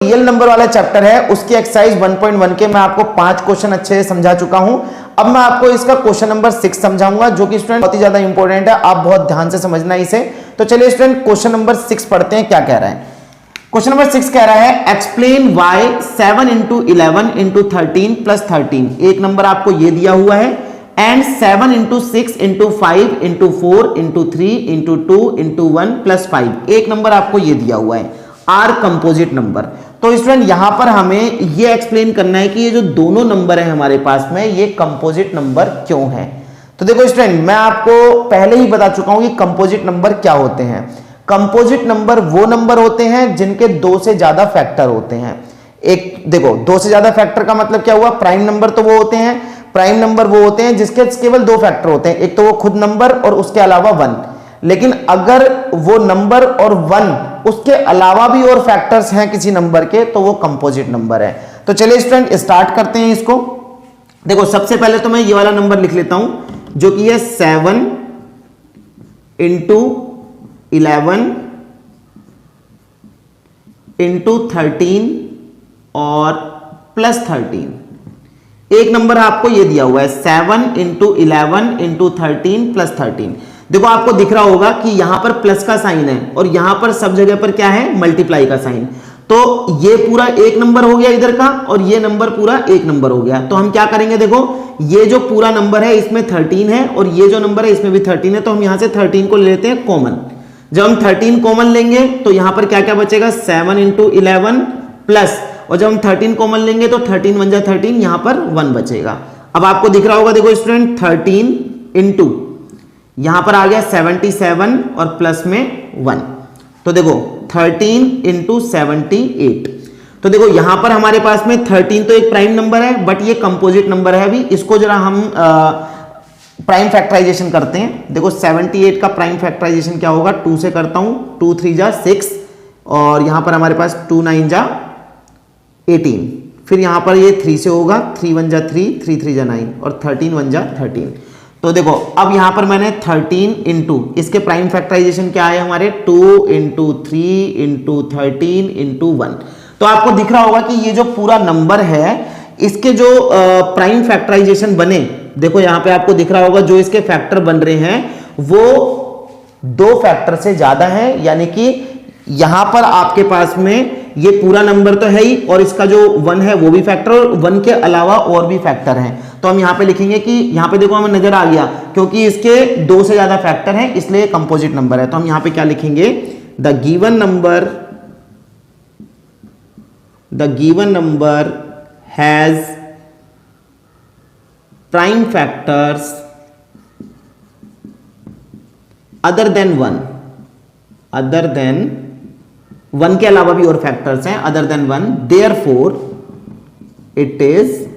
Real number वाला chapter है उसकी एक्सरसाइज 1.1 के मैं आपको 5 क्वेश्चन अच्छे से समझा चुका हूं। अब मैं आपको इसका क्वेश्चन नंबर 6 समझाऊंगा जो कि स्टूडेंट बहुत ही ज्यादा इंपॉर्टेंट है, आप बहुत ध्यान से समझना इसे। तो चलिए स्टूडेंट क्वेश्चन नंबर 6 पढ़ते हैं क्या कह रहा है। क्वेश्चन नंबर 6 कह रहा है explain why 7 into 11 into 13 plus 13। एक नंबर आपको ये दिया हुआ है and 7 into 6 into 5 into 4 into 3 into 2 into 1 plus 5। एक नंबर आपको ये दिया हुआ है आर कंपोजिट नंबर। तो स्टूडेंट यहां पर हमें ये एक्सप्लेन करना है कि ये जो दोनों नंबर है हमारे पास में ये कंपोजिट नंबर क्यों है। तो देखो स्टूडेंट मैं आपको पहले ही बता चुका हूं कि कंपोजिट नंबर क्या होते हैं। कंपोजिट नंबर वो नंबर होते हैं जिनके दो से ज्यादा फैक्टर होते हैं। एक देखो दो से ज्यादा फैक्टर का मतलब क्या हुआ, प्राइम नंबर तो वो होते हैं, प्राइम नंबर वो होते हैं जिसके केवल दो फैक्टर होते हैं, एक तो वो खुद नंबर और उसके अलावा 1। लेकिन अगर वो नंबर और 1 उसके अलावा भी और फैक्टर्स हैं किसी नंबर के तो वो कंपोजिट नंबर है। तो चलिए स्टूडेंट स्टार्ट करते हैं इसको। देखो सबसे पहले तो मैं ये वाला नंबर लिख लेता हूं जो कि है 7 इंटू 11 इंटू 13 और प्लस 13। एक नंबर आपको ये दिया हुआ है 7 इंटू 11 इंटू 13 प्लस 13। देखो आपको दिख रहा होगा कि यहां पर प्लस का साइन है और यहां पर सब जगह पर क्या है, मल्टीप्लाई का साइन। तो ये पूरा एक नंबर हो गया इधर का और ये नंबर पूरा एक नंबर हो गया। तो हम क्या करेंगे, देखो ये जो पूरा नंबर है इसमें 13 है और ये जो नंबर है इसमें भी 13 है। तो हम यहां से 13 को ले लेते हैं कॉमन। जब हम 13 कॉमन लेंगे तो यहां पर क्या क्या बचेगा, 7 इंटू 11 प्लस, और जब हम 13 कॉमन लेंगे तो 13 1 जा 13, यहां पर 1 बचेगा। अब आपको दिख रहा होगा देखो स्टूडेंट 13 इंटू यहां पर आ गया 77 और प्लस में 1। तो देखो 13 इंटू 78। तो देखो यहां पर हमारे पास में 13 तो एक प्राइम नंबर है बट ये कंपोजिट नंबर है। अभी इसको जरा हम प्राइम फैक्टराइजेशन करते हैं। देखो 78 का प्राइम फैक्टराइजेशन क्या होगा, 2 से करता हूं, 2 3 जा 6 और यहां पर हमारे पास 2 9 जा 18। फिर यहां पर ये 3 से होगा, 3 1 जा 3, 3 3 जा 9 और 13 1 जा 13। तो देखो अब यहां पर मैंने 13 इंटू इसके प्राइम फैक्टराइजेशन क्या है हमारे 2 इंटू 3 इंटू 13 इंटू 1। तो आपको दिख रहा होगा कि ये जो पूरा नंबर है इसके जो प्राइम फैक्टराइजेशन बने, देखो यहां पे आपको दिख रहा होगा जो इसके फैक्टर बन रहे हैं वो 2 फैक्टर से ज्यादा है। यानी कि यहां पर आपके पास में ये पूरा नंबर तो है ही और इसका जो 1 है वो भी फैक्टर और 1 के अलावा और भी फैक्टर हैं। तो हम यहां पे लिखेंगे कि यहां पे देखो हमें नजर आ गया क्योंकि इसके 2 से ज्यादा फैक्टर हैं इसलिए कंपोजिट नंबर है। तो हम यहां पे क्या लिखेंगे, the given number has prime factors other than 1 के अलावा भी और फैक्टर्स हैं other than 1, therefore it is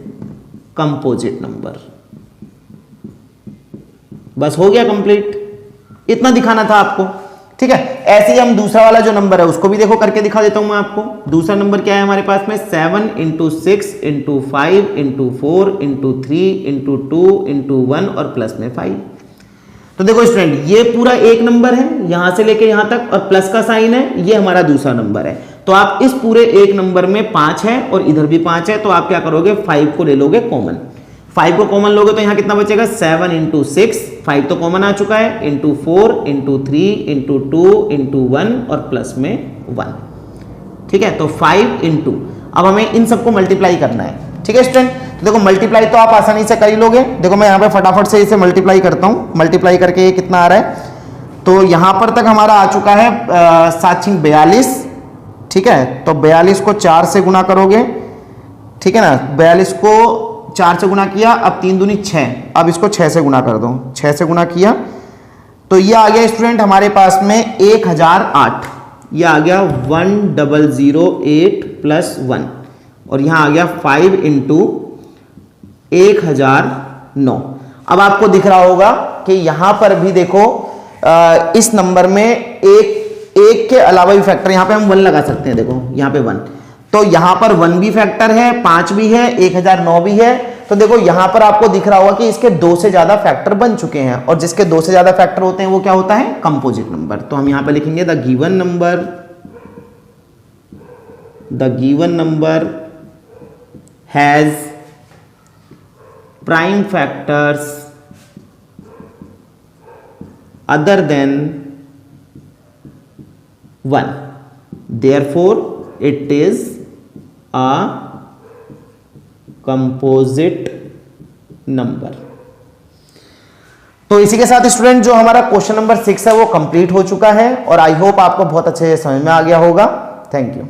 composite number. बस हो गया कंप्लीट, इतना दिखाना था आपको। ठीक है, ऐसे ही हम दूसरा वाला जो नंबर है उसको भी देखो करके दिखा देता हूं मैं आपको। दूसरा नंबर क्या है हमारे पास में 7 into 6 into 5 into 4 into 3 into 2 into 1 और प्लस में 5। तो देखो स्टूडेंट ये पूरा एक नंबर है यहां से लेके यहां तक और प्लस का साइन है, ये हमारा दूसरा नंबर है। तो आप इस पूरे एक नंबर में 5 है और इधर भी 5 है। तो आप क्या करोगे, 5 को ले लोगे कॉमन। 5 को कॉमन लोगे तो यहां कितना बचेगा, 7 इंटू 6, 5 तो कॉमन आ चुका है, इंटू 4 इंटू 3 इंटू 2 इंटू 1 और प्लस में 1। ठीक है, तो 5 इंटू, अब हमें इन सबको मल्टीप्लाई करना है। ठीक है स्टूडेंट, तो देखो मल्टीप्लाई तो आप आसानी से कर ही लोगे। देखो मैं यहाँ पे फटाफट से इसे मल्टीप्लाई करता हूँ। मल्टीप्लाई करके ये कितना आ रहा है, तो यहाँ पर तक हमारा आ चुका है 7 6 42। ठीक है, तो 42 को 4 से गुना करोगे, ठीक है ना, 42 को 4 से गुना किया, अब 3 दूनी 6, अब इसको 6 से गुना कर दो, 6 से गुना किया तो ये आ गया स्टूडेंट हमारे पास में 1008। ये आ गया 1008 प्लस 1 और यहां आ गया 5 इंटू 1009। अब आपको दिख रहा होगा कि यहां पर भी देखो इस नंबर में एक के अलावा भी फैक्टर, यहां पे हम 1 लगा सकते हैं। देखो यहां पे 1, तो यहां पर 1 भी फैक्टर है, 5 भी है, 1009 भी है। तो देखो यहां पर आपको दिख रहा होगा कि इसके 2 से ज्यादा फैक्टर बन चुके हैं और जिसके 2 से ज्यादा फैक्टर होते हैं वो क्या होता है, कंपोजिट नंबर। तो हम यहां पे लिखेंगे the given number the given number has prime factors other than 1, therefore it is a composite number। तो इसी के साथ स्टूडेंट जो हमारा क्वेश्चन नंबर 6 है वो कंप्लीट हो चुका है और आई होप आपको बहुत अच्छे से समझ में आ गया होगा। Thank you.